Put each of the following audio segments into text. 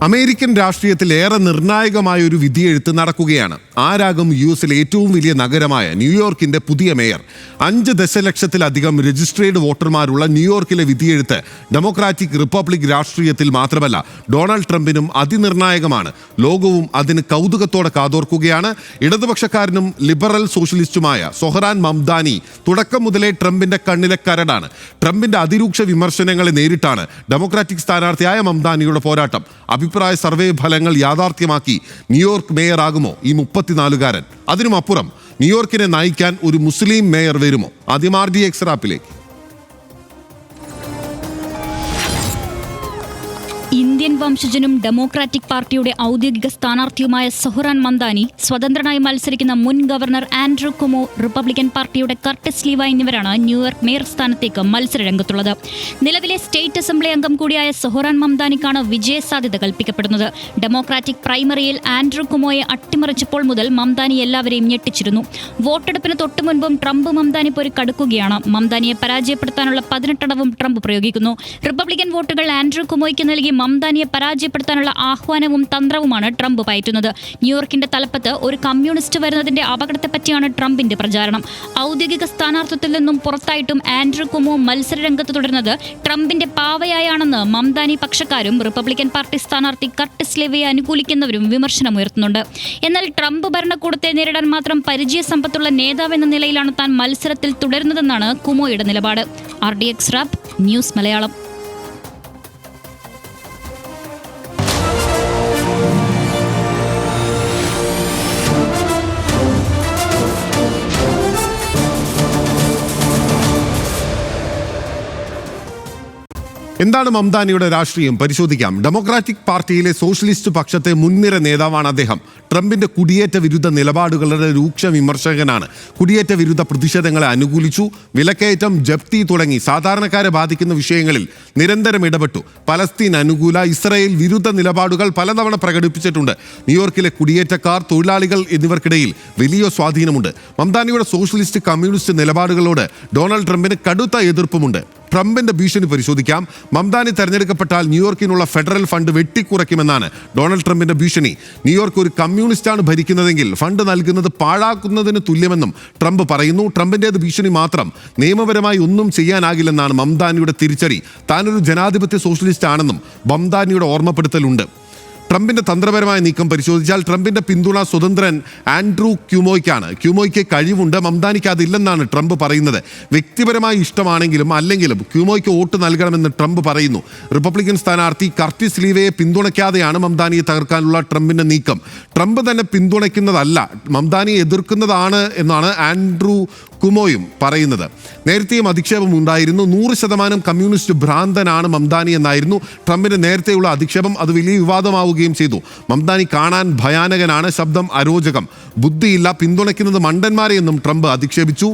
American രാഷ്ട്രീയത്തിൽ ഏറെ നിർണായകമായ ഒരു വിധിയെഴുത്ത് നടക്കുകയാണ്. ആരാകും യുഎസിലെ ഏറ്റവും വലിയ നഗരമായ ന്യൂയോർക്കിന്റെ പുതിയ മേയർ? 5 ദശലക്ഷത്തിലധികം രജിസ്ട്രേഡ് വോട്ടർമാരുള്ള ന്യൂയോർക്കിലെ വിധിയെഴുത്ത് ഡെമോക്രാറ്റിക് റിപ്പബ്ലിക് രാഷ്ട്രീയത്തിൽ മാത്രമല്ല ഡൊണാൾഡ് ട്രംപിനും അതിനിർണായകമാണ്. ലോകവും അതിന് കൗതുകത്തോടെ കാതോർക്കുകയാണ്. ഇടതുപക്ഷക്കാരനും ലിബറൽ സോഷ്യലിസ്റ്റുമായ സൊഹ്റാൻ മംദാനി തുടക്കം മുതലേ ട്രംപിന്റെ കണ്ണിലെ കരടാണ്. ട്രംപിന്റെ അതിരൂക്ഷ വിമർശനങ്ങളെ നേരിട്ടാണ് ഡെമോക്രാറ്റിക് സ്ഥാനാർത്ഥിയായ മംദാനിയുടെ പോരാട്ടം. അഭിപ്രായ സർവേ ഫലങ്ങൾ യാഥാർത്ഥ്യമാക്കി ന്യൂയോർക്ക് മേയറാകുമോ ഈ 34-കാരൻ? അതിനുമപ്പുറം ന്യൂയോർക്കിനെ നയിക്കാൻ ഒരു മുസ്ലിം മേയർ വരുമോ? ആദ്യം RDX റാപ്പിലേക്ക്. ഇന്ത്യൻ വംശജനും ഡെമോക്രാറ്റിക് പാർട്ടിയുടെ ഔദ്യോഗിക സ്ഥാനാർത്ഥിയുമായ സൊഹ്റാൻ മംദാനി, സ്വതന്ത്രനായി മത്സരിക്കുന്ന മുൻ ഗവർണർ ആൻഡ്രൂ കുമോ, റിപ്പബ്ലിക്കൻ പാർട്ടിയുടെ കർട്ടിസ് ലീവ എന്നിവരാണ് ന്യൂയോർക്ക് മേയർ സ്ഥാനത്തേക്ക് മത്സരരംഗത്തുള്ളത്. നിലവിലെ സ്റ്റേറ്റ് അസംബ്ലി അംഗം കൂടിയായ സൊഹ്റാൻ മംദാനിക്കാണ് വിജയസാധ്യത കൽപ്പിക്കപ്പെടുന്നത്. ഡെമോക്രാറ്റിക് പ്രൈമറിയിൽ ആൻഡ്രൂ കുമോയെ അട്ടിമറിച്ചപ്പോൾ മുതൽ മംദാനി എല്ലാവരെയും ഞെട്ടിച്ചിരുന്നു. വോട്ടെടുപ്പിന് തൊട്ടു മുൻപും ട്രംപ് മംദാനി പോര് കടുക്കുകയാണ്. മംദാനിയെ പരാജയപ്പെടുത്താനുള്ള 18 അടവും ട്രംപ് പ്രയോഗിക്കുന്നു. റിപ്പബ്ലിക്കൻ വോട്ടുകൾ ആൻഡ്രൂ കുമോയ്ക്ക് നൽകി മംദാനിയെ പരാജയപ്പെടുത്താനുള്ള ആഹ്വാനവും തന്ത്രവുമാണ് ട്രംപ് പയറ്റുന്നത്. ന്യൂയോർക്കിന്റെ തലപ്പത്ത് ഒരു കമ്മ്യൂണിസ്റ്റ് വരുന്നതിന്റെ അപകടത്തെപ്പറ്റിയാണ് ട്രംപിന്റെ പ്രചാരണം. ഔദ്യോഗിക സ്ഥാനാർത്ഥിത്വത്തിൽ നിന്നും പുറത്തായിട്ടും ആൻഡ്രൂ കുമോ മത്സരരംഗത്ത് തുടരുന്നത് ട്രംപിന്റെ പാവയായാണെന്ന് മംദാനി പക്ഷക്കാരും റിപ്പബ്ലിക്കൻ പാർട്ടി സ്ഥാനാർത്ഥി കർട്ടിസ് ലെവയെ അനുകൂലിക്കുന്നവരും വിമർശനമുയർത്തുന്നുണ്ട്. എന്നാൽ ട്രംപ് ഭരണകൂടത്തെ നേരിടാൻ മാത്രം പരിചയസമ്പത്തുള്ള നേതാവെന്ന നിലയിലാണ് താൻ മത്സരത്തിൽ തുടരുന്നതെന്നാണ് കുമോയുടെ നിലപാട്. RDX rap, news Malayalam. എന്താണ് മംദാനിയുടെ രാഷ്ട്രീയം? പരിശോധിക്കാം. ഡെമോക്രാറ്റിക് പാർട്ടിയിലെ സോഷ്യലിസ്റ്റ് പക്ഷത്തെ മുൻനിര നേതാവാണ് അദ്ദേഹം. ട്രംപിന്റെ കുടിയേറ്റ വിരുദ്ധ നിലപാടുകളുടെ രൂക്ഷ വിമർശകനാണ്. കുടിയേറ്റ വിരുദ്ധ പ്രതിഷേധങ്ങളെ അനുകൂലിച്ചു. വിലക്കയറ്റം, ജപ്തി തുടങ്ങി സാധാരണക്കാരെ ബാധിക്കുന്ന വിഷയങ്ങളിൽ നിരന്തരം ഇടപെട്ടു. പലസ്തീൻ അനുകൂല, ഇസ്രായേൽ വിരുദ്ധ നിലപാടുകൾ പലതവണ പ്രകടിപ്പിച്ചിട്ടുണ്ട്. ന്യൂയോർക്കിലെ കുടിയേറ്റക്കാർ, തൊഴിലാളികൾ എന്നിവർക്കിടയിൽ വലിയ സ്വാധീനമുണ്ട്. മംദാനിയുടെ സോഷ്യലിസ്റ്റ് കമ്മ്യൂണിസ്റ്റ് നിലപാടുകളോട് ഡൊണാൾഡ് ട്രംപിന് കടുത്ത എതിർപ്പുമുണ്ട്. ട്രംപിന്റെ ഭീഷണി പരിശോധിക്കാം. മംദാനി തെരഞ്ഞെടുക്കപ്പെട്ടാൽ ന്യൂയോർക്കിനുള്ള ഫെഡറൽ ഫണ്ട് വെട്ടിക്കുറയ്ക്കുമെന്നാണ് ഡൊണാൾഡ് ട്രംപിന്റെ ഭീഷണി. ന്യൂയോർക്ക് ഒരു കമ്മ്യൂണിസ്റ്റാണ് ഭരിക്കുന്നതെങ്കിൽ ഫണ്ട് നൽകുന്നത് പാഴാക്കുന്നതിന് തുല്യമെന്നും ട്രംപ് പറയുന്നു. ട്രംപിൻ്റേത് ഭീഷണി മാത്രം, നിയമപരമായി ഒന്നും ചെയ്യാനാകില്ലെന്നാണ് മംദാനിയുടെ തിരിച്ചടി. താനൊരു ജനാധിപത്യ സോഷ്യലിസ്റ്റ് ആണെന്നും മംദാനിയുടെ ഓർമ്മപ്പെടുത്തലുണ്ട്. ട്രംപിന്റെ തന്ത്രപരമായ നീക്കം പരിശോധിച്ചാൽ ട്രംപിന്റെ പിന്തുണ സ്വതന്ത്രൻ ആൻഡ്രൂ ക്യുമോയ്ക്കാണ്. ക്യുമോയ്ക്ക് കഴിവുണ്ട്, മംദാനിക്ക് അതില്ലെന്നാണ് ട്രംപ് പറയുന്നത്. വ്യക്തിപരമായി ഇഷ്ടമാണെങ്കിലും അല്ലെങ്കിലും ക്യുമോയ്ക്ക് വോട്ട് നൽകണമെന്ന് ട്രംപ് പറയുന്നു. റിപ്പബ്ലിക്കൻ സ്ഥാനാർത്ഥി കർട്ടിസ് ലീവയെ പിന്തുണയ്ക്കാതെയാണ് മംദാനിയെ തകർക്കാനുള്ള ട്രംപിന്റെ നീക്കം. ട്രംപ് തന്നെ പിന്തുണയ്ക്കുന്നതല്ല, മംദാനിയെ എതിർക്കുന്നതാണ് എന്നാണ് ആൻഡ്രൂ കുമോയും പറയുന്നത്. നേരത്തെയും അധിക്ഷേപം ഉണ്ടായിരുന്നു. 100% കമ്മ്യൂണിസ്റ്റ് ഭ്രാന്തനാണ് മംദാനി എന്നായിരുന്നു ട്രംപിന്റെ നേരത്തെയുള്ള അധിക്ഷേപം. അത് വലിയ വിവാദമാവുകയും ചെയ്തു. മംദാനി കാണാൻ ഭയാനകനാണ്, ശബ്ദം അരോചകം, ബുദ്ധിയില്ല, പിന്തുണയ്ക്കുന്നത് മണ്ടന്മാരെ എന്നും ട്രംപ് അധിക്ഷേപിച്ചു.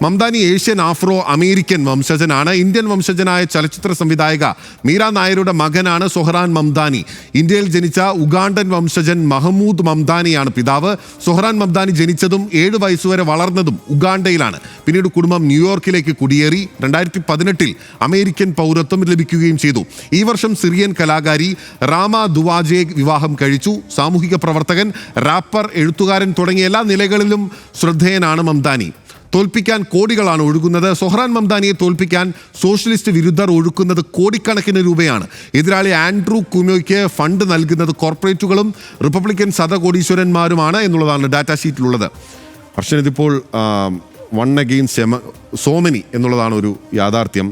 മംദാനി ഏഷ്യൻ ആഫ്രോ അമേരിക്കൻ വംശജനാണ്. ഇന്ത്യൻ വംശജനായ ചലച്ചിത്ര സംവിധായക മീര നായരുടെ മകനാണ് സൊഹ്റാൻ മംദാനി. ഇന്ത്യയിൽ ജനിച്ച ഉഗാണ്ടൻ വംശജൻ മഹമ്മൂദ് മംദാനിയാണ് പിതാവ്. സൊഹ്റാൻ മംദാനി ജനിച്ചതും 7 വയസ്സുവരെ വളർന്നതും ഉഗാണ്ടയിലാണ്. പിന്നീട് കുടുംബം ന്യൂയോർക്കിലേക്ക് കുടിയേറി. 2018 അമേരിക്കൻ പൗരത്വം ലഭിക്കുകയും ചെയ്തു. ഈ വർഷം സിറിയൻ കലാകാരി റാമ ദുവാജെ വിവാഹം കഴിച്ചു. സാമൂഹിക പ്രവർത്തകൻ, റാപ്പർ, എഴുത്തുകാരൻ തുടങ്ങിയ എല്ലാ നിലകളിലും ശ്രദ്ധേയനാണ് മംദാനി. തോൽപ്പിക്കാൻ കോടികളാണ് ഒഴുകുന്നത്. സൊഹ്റാൻ മംദാനിയെ തോൽപ്പിക്കാൻ സോഷ്യലിസ്റ്റ് വിരുദ്ധർ ഒഴുക്കുന്നത് കോടിക്കണക്കിന് രൂപയാണ്. എതിരാളി ആൻഡ്രൂ കുമോയ്ക്ക് ഫണ്ട് നൽകുന്നത് കോർപ്പറേറ്റുകളും റിപ്പബ്ലിക്കൻ ശതകോടീശ്വരന്മാരുമാണ് എന്നുള്ളതാണ് ഡാറ്റാ ഷീറ്റിലുള്ളത്. പക്ഷേ ഇതിപ്പോൾ 1 against so many എന്നുള്ളതാണ് ഒരു യാഥാർത്ഥ്യം.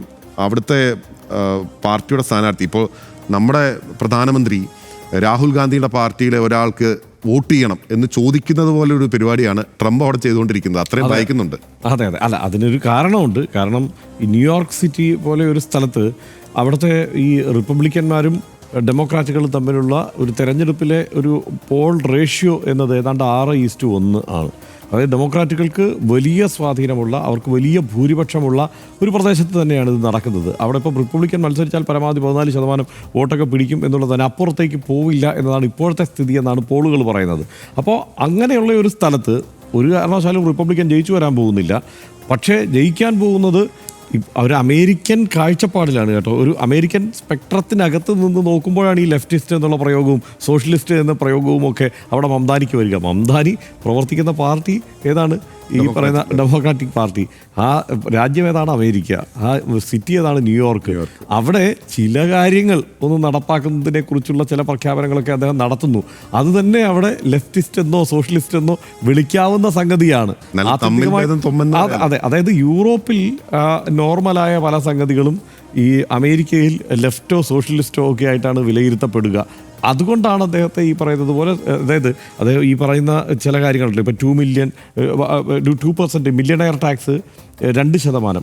അവിടുത്തെ പാർട്ടിയുടെ സ്ഥാനാർത്ഥി, ഇപ്പോൾ നമ്മുടെ പ്രധാനമന്ത്രി രാഹുൽ ഗാന്ധിയുടെ പാർട്ടിയിലെ ഒരാൾക്ക് വോട്ട് ചെയ്യണം എന്ന് ചോദിക്കുന്നത് പോലെ ഒരു പരിപാടിയാണ് ട്രംപ് അവിടെ ചെയ്തുകൊണ്ടിരിക്കുന്നത്. അത്രയും ഭയക്കുന്നുണ്ട്. അതെ, അല്ല, അതിനൊരു കാരണമുണ്ട്. കാരണം ഈ ന്യൂയോർക്ക് സിറ്റി പോലെ ഒരു സ്ഥലത്ത് അവിടുത്തെ ഈ റിപ്പബ്ലിക്കന്മാരും ഡെമോക്രാറ്റുകളും തമ്മിലുള്ള ഒരു തെരഞ്ഞെടുപ്പിലെ ഒരു പോൾ റേഷ്യോ എന്നത് ഏതാണ്ട് 6:1 ആണ്. അതായത് ഡെമോക്രാറ്റുകൾക്ക് വലിയ സ്വാധീനമുള്ള, അവർക്ക് വലിയ ഭൂരിപക്ഷമുള്ള ഒരു പ്രദേശത്ത് തന്നെയാണ് ഇത് നടക്കുന്നത്. അവിടെ ഇപ്പോൾ റിപ്പബ്ലിക്കൻ മത്സരിച്ചാൽ പരമാവധി 14% വോട്ടൊക്കെ പിടിക്കും എന്നുള്ളത് തന്നെ, അപ്പുറത്തേക്ക് പോവില്ല എന്നതാണ് ഇപ്പോഴത്തെ സ്ഥിതി എന്നാണ് പോളുകൾ പറയുന്നത്. അപ്പോൾ അങ്ങനെയുള്ള ഒരു സ്ഥലത്ത് ഒരു കാരണവശാലും റിപ്പബ്ലിക്കൻ ജയിച്ചു വരാൻ പോകുന്നില്ല. പക്ഷേ ജയിക്കാൻ പോകുന്നത് ഒരു അമേരിക്കൻ കാഴ്ചപ്പാടിലാണ് കേട്ടോ. ഒരു അമേരിക്കൻ സ്പെക്ട്രത്തിനകത്ത് നിന്ന് നോക്കുമ്പോഴാണ് ഈ ലെഫ്റ്റിസ്റ്റ് എന്നുള്ള പ്രയോഗവും സോഷ്യലിസ്റ്റ് എന്ന പ്രയോഗവും ഒക്കെ അവിടെ മംദാനിക്ക് വരിക. മംദാനി പ്രവർത്തിക്കുന്ന പാർട്ടി ഏതാണ്? ഈ പറയുന്ന ഡെമോക്രാറ്റിക് പാർട്ടി. ആ രാജ്യം ഏതാണ്? അമേരിക്ക. ആ സിറ്റി ഏതാണ്? ന്യൂയോർക്ക്. അവിടെ ചില കാര്യങ്ങൾ ഒന്ന് നടപ്പാക്കുന്നതിനെ കുറിച്ചുള്ള ചില പ്രഖ്യാപനങ്ങളൊക്കെ അദ്ദേഹം നടത്തുന്നു. അത് തന്നെ അവിടെ ലെഫ്റ്റിസ്റ്റ് എന്നോ സോഷ്യലിസ്റ്റ് എന്നോ വിളിക്കാവുന്ന സംഗതിയാണ്. അതെ, അതായത് യൂറോപ്പിൽ നോർമലായ പല സംഗതികളും ഈ അമേരിക്കയിൽ ലെഫ്റ്റോ സോഷ്യലിസ്റ്റോ ഒക്കെ ആയിട്ടാണ് വിലയിരുത്തപ്പെടുക. അതുകൊണ്ടാണ് അദ്ദേഹത്തെ ഈ പറയുന്നത് പോലെ, അതായത് അദ്ദേഹം ഈ പറയുന്ന ചില കാര്യങ്ങളുണ്ട്. ഇപ്പോൾ 2% മില്യണയർ ടാക്സ് 2%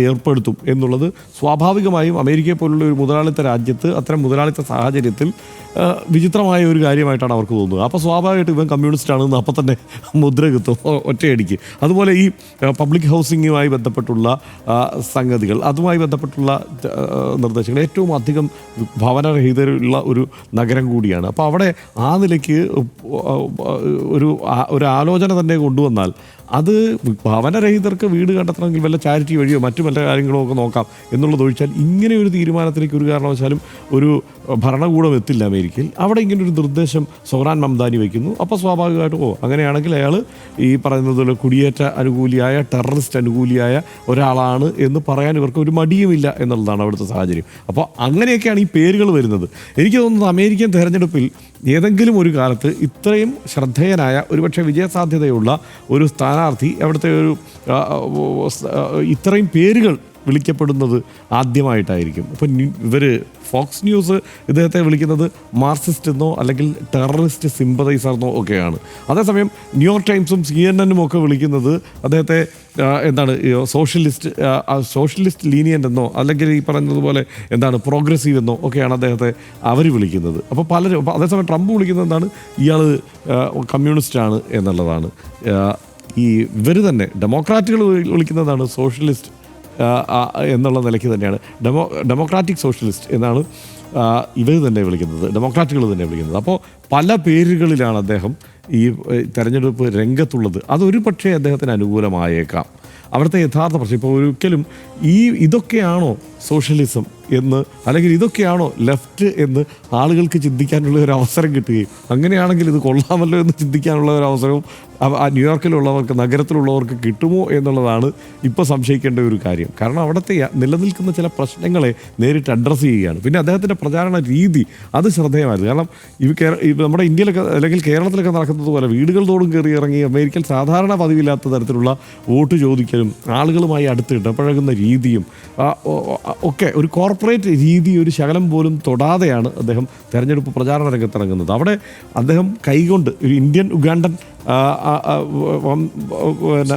ഏർപ്പെടുത്തും എന്നുള്ളത് സ്വാഭാവികമായും അമേരിക്കയെ പോലുള്ള ഒരു മുതലാളിത്ത രാജ്യത്ത് അത്തരം മുതലാളിത്ത സാഹചര്യത്തിൽ വിചിത്രമായ ഒരു കാര്യമായിട്ടാണ് അവർക്ക് തോന്നുന്നത്. അപ്പോൾ സ്വാഭാവികമായിട്ട് ഇവൻ കമ്മ്യൂണിസ്റ്റ് ആണെന്ന് അപ്പം തന്നെ മുദ്ര കിട്ടും ഒറ്റയടിക്ക്. അതുപോലെ ഈ പബ്ലിക് ഹൗസിങ്ങുമായി ബന്ധപ്പെട്ടുള്ള സംഗതികൾ, അതുമായി ബന്ധപ്പെട്ടുള്ള നിർദ്ദേശങ്ങൾ, ഏറ്റവും അധികം ഭവനരഹിതരുള്ള ഒരു നഗരം കൂടിയാണ്. അപ്പോൾ അവിടെ ആ നിലയ്ക്ക് ഒരു ആലോചന തന്നെ കൊണ്ടുവന്നാൽ അത് ഭവനരഹിതർക്ക് വീട് കണ്ടെത്തണമെങ്കിൽ വല്ല ചാരിറ്റി വഴിയോ മറ്റു വല്ല കാര്യങ്ങളോ ഒക്കെ നോക്കാം എന്നുള്ളത് ഒഴിച്ചാൽ ഇങ്ങനെ ഒരു തീരുമാനത്തിലേക്ക് ഒരു കാരണവശാലും ഒരു ഭരണകൂടം എത്തില്ല അമേരിക്കയിൽ. അവിടെ ഇങ്ങനെ ഒരു നിർദ്ദേശം സൊഹ്റാൻ മംദാനി വയ്ക്കുന്നു. അപ്പോൾ സ്വാഭാവികമായിട്ടും അങ്ങനെയാണെങ്കിൽ അയാൾ ഈ പറയുന്നത് കുടിയേറ്റ അനുകൂലിയായ ടെററിസ്റ്റ് അനുകൂലിയായ ഒരാളാണ് എന്ന് പറയാൻ ഇവർക്ക് ഒരു മടിയുമില്ല എന്നുള്ളതാണ് അവിടുത്തെ സാഹചര്യം. അപ്പോൾ അങ്ങനെയൊക്കെയാണ് ഈ പേരുകൾ വരുന്നത്. എനിക്ക് തോന്നുന്നത് അമേരിക്കൻ തെരഞ്ഞെടുപ്പിൽ ഏതെങ്കിലും ഒരു കാലത്ത് ഇത്രയും ശ്രദ്ധേയനായ ഒരുപക്ഷെ വിജയസാധ്യതയുള്ള ഒരു സ്ഥാനാർത്ഥി അവിടുത്തെ ഒരു ഇത്രയും പേരുകൾ വിളിക്കപ്പെടുന്നത് ആദ്യമായിട്ടായിരിക്കും. ഇപ്പം ഇവർ ഫോക്സ് ന്യൂസ് ഇദ്ദേഹത്തെ വിളിക്കുന്നത് മാർക്സിസ്റ്റ് എന്നോ അല്ലെങ്കിൽ ടെററിസ്റ്റ് സിമ്പതൈസർ എന്നോ ഒക്കെയാണ്. അതേസമയം ന്യൂയോർക്ക് ടൈംസും CNN ഒക്കെ വിളിക്കുന്നത് അദ്ദേഹത്തെ എന്താണ് സോഷ്യലിസ്റ്റ് ലീനിയൻ്റ് എന്നോ അല്ലെങ്കിൽ ഈ പറയുന്നതുപോലെ എന്താണ് പ്രോഗ്രസീവ് എന്നോ ഒക്കെയാണ് അദ്ദേഹത്തെ അവർ വിളിക്കുന്നത്. അപ്പോൾ പലരും, അതേസമയം ട്രംപ് വിളിക്കുന്നത് എന്താണ്, ഇയാൾ കമ്മ്യൂണിസ്റ്റാണ് എന്നുള്ളതാണ്. ഈ ഇവർ തന്നെ ഡെമോക്രാറ്റുകൾ വിളിക്കുന്നതാണ് സോഷ്യലിസ്റ്റ് എന്നുള്ള നിലയ്ക്ക് തന്നെയാണ്. ഡെമോക്രാറ്റിക് സോഷ്യലിസ്റ്റ് എന്നാണ് ഇവർ തന്നെ വിളിക്കുന്നത്, ഡെമോക്രാറ്റുകൾ തന്നെ വിളിക്കുന്നത്. അപ്പോൾ പല പേരുകളിലാണ് അദ്ദേഹം ഈ തെരഞ്ഞെടുപ്പ് രംഗത്തുള്ളത്. അതൊരു പക്ഷേ അദ്ദേഹത്തിന് അനുകൂലമായേക്കാം. അവിടുത്തെ യഥാർത്ഥ പ്രശ്നം ഇപ്പോൾ ഒരിക്കലും ഇതൊക്കെയാണോ സോഷ്യലിസം എന്ന് അല്ലെങ്കിൽ ഇതൊക്കെയാണോ ലെഫ്റ്റ് എന്ന് ആളുകൾക്ക് ചിന്തിക്കാനുള്ള ഒരു അവസരം കിട്ടുകയും അങ്ങനെയാണെങ്കിൽ ഇത് കൊള്ളാമല്ലോ എന്ന് ചിന്തിക്കാനുള്ള ഒരു അവസരവും ന്യൂയോർക്കിലുള്ളവർക്ക്, നഗരത്തിലുള്ളവർക്ക് കിട്ടുമോ എന്നുള്ളതാണ് ഇപ്പോൾ സംശയിക്കേണ്ട ഒരു കാര്യം. കാരണം അവിടുത്തെ നിലനിൽക്കുന്ന ചില പ്രശ്നങ്ങളെ നേരിട്ട് അഡ്രസ്സ് ചെയ്യുകയാണ്. പിന്നെ അദ്ദേഹത്തിൻ്റെ പ്രചാരണ രീതി അത് ശ്രദ്ധേയമായിരുന്നു. കാരണം നമ്മുടെ ഇന്ത്യയിലൊക്കെ അല്ലെങ്കിൽ കേരളത്തിലൊക്കെ നടക്കുന്നത് പോലെ വീടുകൾ തോറും കയറി ഇറങ്ങി അമേരിക്കയിൽ സാധാരണ പതിവില്ലാത്ത തരത്തിലുള്ള വോട്ട് ചോദിക്കലും ആളുകളുമായി അടുത്ത് ഇടപഴകുന്ന രീതിയും ഒക്കെ ഒരു കോർപ്പറേറ്റ് രീതി ഒരു ശകലം പോലും തൊടാതെയാണ് അദ്ദേഹം തെരഞ്ഞെടുപ്പ് പ്രചാരണ രംഗത്തിറങ്ങുന്നത്. അവിടെ അദ്ദേഹം കൈകൊണ്ട് ഒരു ഇന്ത്യൻ ഉഗാണ്ടൻ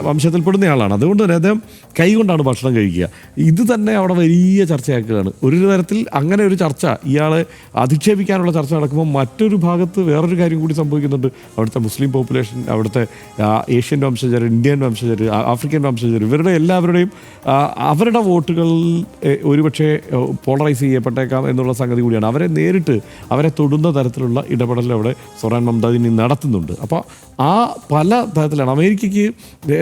വംശത്തിൽപ്പെടുന്നയാളാണ്. അതുകൊണ്ട് തന്നെ അദ്ദേഹം കൈകൊണ്ടാണ് ഭക്ഷണം കഴിക്കുക. ഇത് തന്നെ അവിടെ വലിയ ചർച്ചയാക്കുകയാണ്. ഒരു തരത്തിൽ അങ്ങനെ ഒരു ചർച്ച, ഇയാളെ അധിക്ഷേപിക്കാനുള്ള ചർച്ച നടക്കുമ്പോൾ മറ്റൊരു ഭാഗത്ത് വേറൊരു കാര്യം കൂടി സംഭവിക്കുന്നുണ്ട്. അവിടുത്തെ മുസ്ലിം പോപ്പുലേഷൻ, അവിടുത്തെ ഏഷ്യൻ വംശജർ, ഇന്ത്യൻ വംശജർ, ആഫ്രിക്കൻ വംശജർ, ഇവരുടെ എല്ലാവരുടെയും അവരുടെ വോട്ടുകൾ ഒരുപക്ഷെ പോളറൈസ് ചെയ്യപ്പെട്ടേക്കാം എന്നുള്ള സംഗതി കൂടിയാണ്. അവരെ നേരിട്ട് അവരെ തൊടുന്ന തരത്തിലുള്ള ഇടപെടൽ അവിടെ സൊഹ്റാൻ മംദാനി നടത്തുന്നുണ്ട്. അപ്പോൾ ആ പല തരത്തിലാണ് അമേരിക്കയ്ക്ക്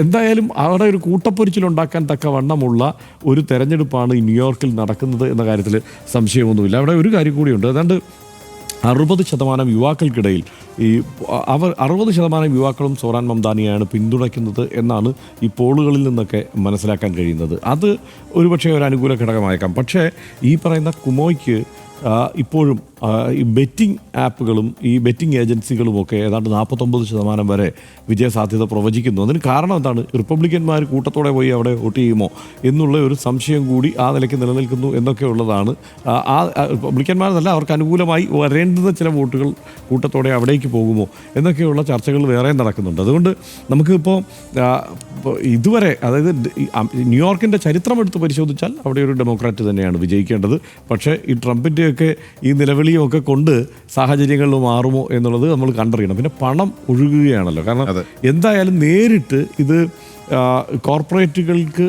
എന്തായാലും അവിടെ ഒരു കൂട്ടപ്പൊരിച്ചിലുണ്ടാക്കാൻ തക്ക വണ്ണമുള്ള ഒരു തെരഞ്ഞെടുപ്പാണ് ഈ ന്യൂയോർക്കിൽ നടക്കുന്നത് എന്ന കാര്യത്തിൽ സംശയമൊന്നുമില്ല. അവിടെ ഒരു കാര്യം കൂടിയുണ്ട്. ഏതാണ്ട് 60% യുവാക്കൾക്കിടയിൽ 60% യുവാക്കളും സൊഹ്റാൻ മംദാനിയാണ് പിന്തുണയ്ക്കുന്നത് എന്നാണ് ഈ പോളുകളിൽ നിന്നൊക്കെ മനസ്സിലാക്കാൻ കഴിയുന്നത്. അത് ഒരുപക്ഷെ ഒരു അനുകൂല ഘടകമായേക്കാം. പക്ഷേ ഈ പറയുന്ന കുമോയ്ക്ക് ഇപ്പോഴും ഈ ബെറ്റിംഗ് ആപ്പുകളും ഈ ബെറ്റിംഗ് ഏജൻസികളുമൊക്കെ ഏതാണ്ട് 49% വരെ വിജയസാധ്യത പ്രവചിക്കുന്നു. അതിന് കാരണം എന്താണ്? റിപ്പബ്ലിക്കന്മാർ കൂട്ടത്തോടെ പോയി അവിടെ വോട്ട് ചെയ്യുമോ എന്നുള്ള ഒരു സംശയം കൂടി ആ നിലയ്ക്ക് നിലനിൽക്കുന്നു എന്നൊക്കെ ഉള്ളതാണ്. ആ റിപ്പബ്ലിക്കന്മാരെന്നല്ല, അവർക്ക് അനുകൂലമായി വരേണ്ടുന്ന ചില വോട്ടുകൾ കൂട്ടത്തോടെ അവിടേക്ക് പോകുമോ എന്നൊക്കെയുള്ള ചർച്ചകൾ വേറെ നടക്കുന്നുണ്ട്. അതുകൊണ്ട് നമുക്കിപ്പോൾ ഇതുവരെ, അതായത് ന്യൂയോർക്കിൻ്റെ ചരിത്രം എടുത്ത് പരിശോധിച്ചാൽ അവിടെ ഒരു ഡെമോക്രാറ്റ് തന്നെയാണ് വിജയിക്കേണ്ടത്. പക്ഷേ ഈ ട്രംപിൻ്റെയൊക്കെ ഈ നിലവിളിയും ഒക്കെ കൊണ്ട് സാഹചര്യങ്ങളിൽ മാറുമോ എന്നുള്ളത് നമ്മൾ കണ്ടറിയണം. പിന്നെ പണം ഒഴുകുകയാണല്ലോ. കാരണം എന്തായാലും നേരിട്ട് ഇത് കോർപ്പറേറ്റുകൾക്ക്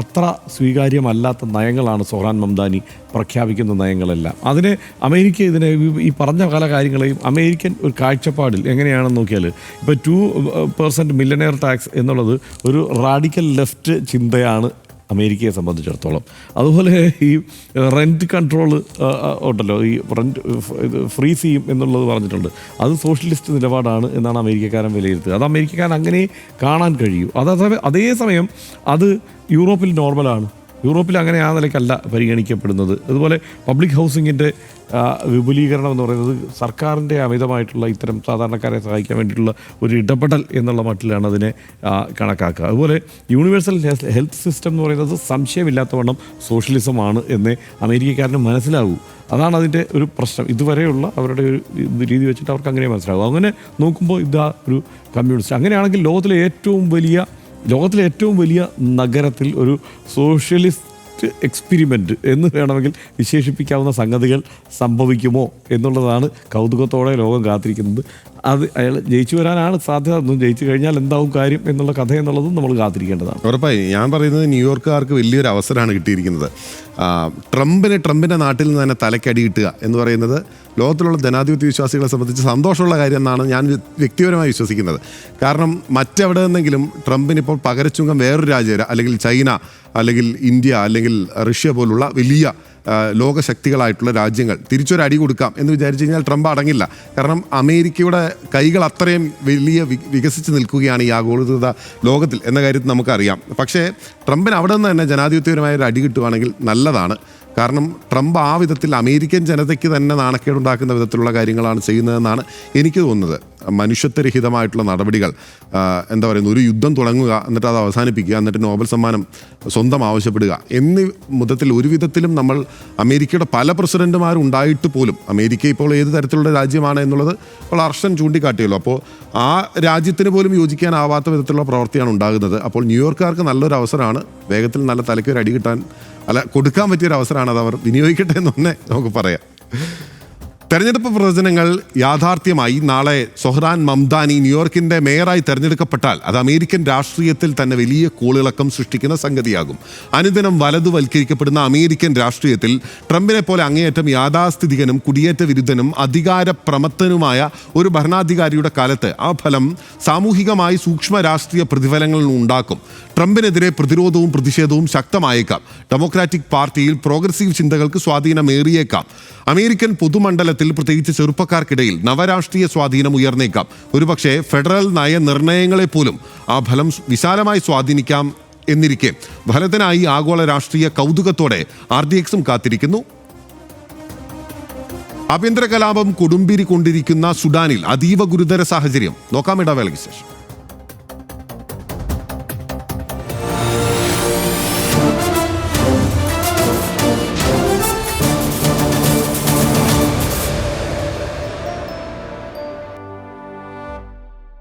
അത്ര സ്വീകാര്യമല്ലാത്ത നയങ്ങളാണ് സൊഹ്റാൻ മംദാനി പ്രഖ്യാപിക്കുന്ന നയങ്ങളെല്ലാം. അതിനെ ഇതിനെ ഈ പറഞ്ഞ പല കാര്യങ്ങളെയും അമേരിക്കൻ ഒരു കാഴ്ചപ്പാടിൽ എങ്ങനെയാണെന്ന് നോക്കിയാൽ ഇപ്പോൾ 2% മില്യണയർ ടാക്സ് എന്നുള്ളത് ഒരു റാഡിക്കൽ ലെഫ്റ്റ് ചിന്തയാണ് അമേരിക്കയെ സംബന്ധിച്ചിടത്തോളം. അതുപോലെ ഈ റെൻറ്റ് കൺട്രോൾ ഉണ്ടല്ലോ, ഈ റെൻറ്റ് ഫ്രീസ് ചെയ്യും എന്നുള്ളത് പറഞ്ഞിട്ടുണ്ട്. അത് സോഷ്യലിസ്റ്റ് നിലപാടാണ് എന്നാണ് അമേരിക്കക്കാരൻ വിലയിരുത്തുക. അത് അമേരിക്കക്കാരൻ അങ്ങനെ കാണാൻ കഴിയും. അതേസമയം അത് യൂറോപ്പിൽ നോർമലാണ്. യൂറോപ്പിൽ അങ്ങനെ ആ നിലയ്ക്കല്ല പരിഗണിക്കപ്പെടുന്നത്. അതുപോലെ പബ്ലിക് ഹൗസിങ്ങിൻ്റെ വിപുലീകരണം എന്ന് പറയുന്നത് സർക്കാരിൻ്റെ അമിതമായിട്ടുള്ള ഇത്തരം സാധാരണക്കാരെ സഹായിക്കാൻ വേണ്ടിയിട്ടുള്ള ഒരു ഇടപെടൽ എന്നുള്ള മട്ടിലാണ് അതിനെ കണക്കാക്കുക. അതുപോലെ യൂണിവേഴ്സൽ ഹെൽത്ത് സിസ്റ്റം എന്ന് പറയുന്നത് സംശയമില്ലാത്തവണ്ണം സോഷ്യലിസമാണ് എന്നേ അമേരിക്കക്കാരന് മനസ്സിലാവൂ. അതാണ് അതിൻ്റെ ഒരു പ്രശ്നം. ഇതുവരെയുള്ള അവരുടെ ഒരു രീതി വെച്ചിട്ട് അവർക്ക് അങ്ങനെ മനസ്സിലാകും. അങ്ങനെ നോക്കുമ്പോൾ ഇതാ ഒരു കമ്മ്യൂണിസ്റ്റ്. അങ്ങനെയാണെങ്കിൽ ലോകത്തിലെ ഏറ്റവും വലിയ നഗരത്തിൽ ഒരു സോഷ്യലിസ്റ്റ് എക്സ്പെരിമെൻ്റ് എന്ന് വേണമെങ്കിൽ വിശേഷിപ്പിക്കാവുന്ന സംഗതികൾ സംഭവിക്കുമോ എന്നുള്ളതാണ് കൗതുകത്തോടെ ലോകം കാത്തിരിക്കുന്നത്. അത് അയാൾ ജയിച്ചു വരാനാണ് സാധ്യത. ഒന്നും ജയിച്ചു കഴിഞ്ഞാൽ എന്താവും കാര്യം എന്നുള്ള കഥ എന്നുള്ളതും നമ്മൾ കാത്തിരിക്കേണ്ടതാണ്. ഉറപ്പായി ഞാൻ പറയുന്നത് ന്യൂയോർക്കുകാർക്ക് വലിയൊരു അവസരമാണ് കിട്ടിയിരിക്കുന്നത്. ട്രംപിൻ്റെ നാട്ടിൽ നിന്ന് തന്നെ തലക്കടി കിട്ടുക എന്ന് പറയുന്നത് ലോകത്തിലുള്ള ജനാധിപത്യ വിശ്വാസികളെ സംബന്ധിച്ച് സന്തോഷമുള്ള കാര്യം എന്നാണ് ഞാൻ വ്യക്തിപരമായി വിശ്വസിക്കുന്നത്. കാരണം മറ്റെവിടെ നിന്നെങ്കിലും ട്രംപിനിപ്പോൾ പകരച്ചുങ്കം വേറൊരു രാജ്യം, അല്ലെങ്കിൽ ചൈന, അല്ലെങ്കിൽ ഇന്ത്യ, അല്ലെങ്കിൽ റഷ്യ പോലുള്ള വലിയ ലോകശക്തികളായിട്ടുള്ള രാജ്യങ്ങൾ തിരിച്ചൊരു അടി കൊടുക്കാം എന്ന് വിചാരിച്ചു കഴിഞ്ഞാൽ ട്രംപ് അടങ്ങില്ല. കാരണം അമേരിക്കയുടെ കൈകൾ അത്രയും വലിയ വികസിച്ച് നിൽക്കുകയാണ് ഈ ആഗോളത ലോകത്തിൽ എന്ന കാര്യത്തിൽ നമുക്കറിയാം. പക്ഷേ ട്രംപിന് അവിടെ നിന്ന് തന്നെ ജനാധിപത്യപരമായ ഒരു അടി കിട്ടുവാണെങ്കിൽ നല്ലതാണ്. കാരണം ട്രംപ് ആ വിധത്തിൽ അമേരിക്കൻ ജനതയ്ക്ക് തന്നെ നാണക്കേടുണ്ടാക്കുന്ന വിധത്തിലുള്ള കാര്യങ്ങളാണ് ചെയ്യുന്നതെന്നാണ് എനിക്ക് തോന്നുന്നത്. മനുഷ്യത്വരഹിതമായിട്ടുള്ള നടപടികൾ, എന്താ പറയുന്നത്, ഒരു യുദ്ധം തുടങ്ങുക, എന്നിട്ട് അത് അവസാനിപ്പിക്കുക, എന്നിട്ട് നോബൽ സമ്മാനം സ്വന്തം ആവശ്യപ്പെടുക എന്നീ മുതത്തിൽ ഒരു വിധത്തിലും നമ്മൾ അമേരിക്കയുടെ പല പ്രസിഡന്റുമാരും ഉണ്ടായിട്ട് പോലും അമേരിക്ക ഇപ്പോൾ ഏത് തരത്തിലുള്ള രാജ്യമാണ് എന്നുള്ളത് ഇപ്പോൾ ഹർഷൻ ചൂണ്ടിക്കാട്ടിയല്ലോ. അപ്പോൾ ആ രാജ്യത്തിന് പോലും യോജിക്കാനാവാത്ത വിധത്തിലുള്ള പ്രവൃത്തിയാണ് ഉണ്ടാകുന്നത്. അപ്പോൾ ന്യൂയോർക്കുകാർക്ക് നല്ലൊരു അവസരമാണ്. വേഗത്തിൽ നല്ല തലയ്ക്കൊരു അടി കിട്ടാൻ കൊടുക്കാൻ പറ്റിയൊരു അവസരമാണ്. അത് അവർ വിനിയോഗിക്കട്ടെ എന്ന് തന്നെ നമുക്ക് പറയാം. തെരഞ്ഞെടുപ്പ് പ്രവചനങ്ങൾ യാഥാർത്ഥ്യമായി നാളെ സൊഹ്റാൻ മംദാനി ന്യൂയോർക്കിൻ്റെ മേയറായി തെരഞ്ഞെടുക്കപ്പെട്ടാൽ അത് അമേരിക്കൻ രാഷ്ട്രീയത്തിൽ തന്നെ വലിയ കോളിളക്കം സൃഷ്ടിക്കുന്ന സംഗതിയാകും. അനുദിനം വലതുവൽക്കരിക്കപ്പെടുന്ന അമേരിക്കൻ രാഷ്ട്രീയത്തിൽ ട്രംപിനെ പോലെ അങ്ങേയറ്റം യാഥാസ്ഥിതികനും കുടിയേറ്റ വിരുദ്ധനും അധികാരപ്രമത്തനുമായ ഒരു ഭരണാധികാരിയുടെ കാലത്ത് ആ ഫലം സാമൂഹികമായി സൂക്ഷ്മ രാഷ്ട്രീയ പ്രതിഫലങ്ങൾ ഉണ്ടാക്കും. ട്രംപിനെതിരെ പ്രതിരോധവും പ്രതിഷേധവും ശക്തമായേക്കാം. ഡെമോക്രാറ്റിക് പാർട്ടിയിൽ പ്രോഗ്രസീവ് ചിന്തകൾക്ക് സ്വാധീനമേറിയേക്കാം. അമേരിക്കൻ പൊതുമണ്ഡലത്തിൽ പ്രത്യേകിച്ച് ചെറുപ്പക്കാർക്കിടയിൽ നവരാഷ്ട്രീയ സ്വാധീനം ഉയർന്നേക്കാം. ഒരുപക്ഷെ ഫെഡറൽ നയനിർണയങ്ങളെ പോലും ആ ഫലം വിശാലമായി സ്വാധീനിക്കാം. എന്നിരിക്കെ ഫലത്തിനായി ആഗോള രാഷ്ട്രീയ കൗതുകത്തോടെ RDXും കാത്തിരിക്കുന്നു. ആഭ്യന്തര കലാപം കൊടുമ്പിരി കൊണ്ടിരിക്കുന്ന സുഡാനിൽ അതീവ ഗുരുതര സാഹചര്യം. നോക്കാം ഇടവേളയ്ക്ക് ശേഷം.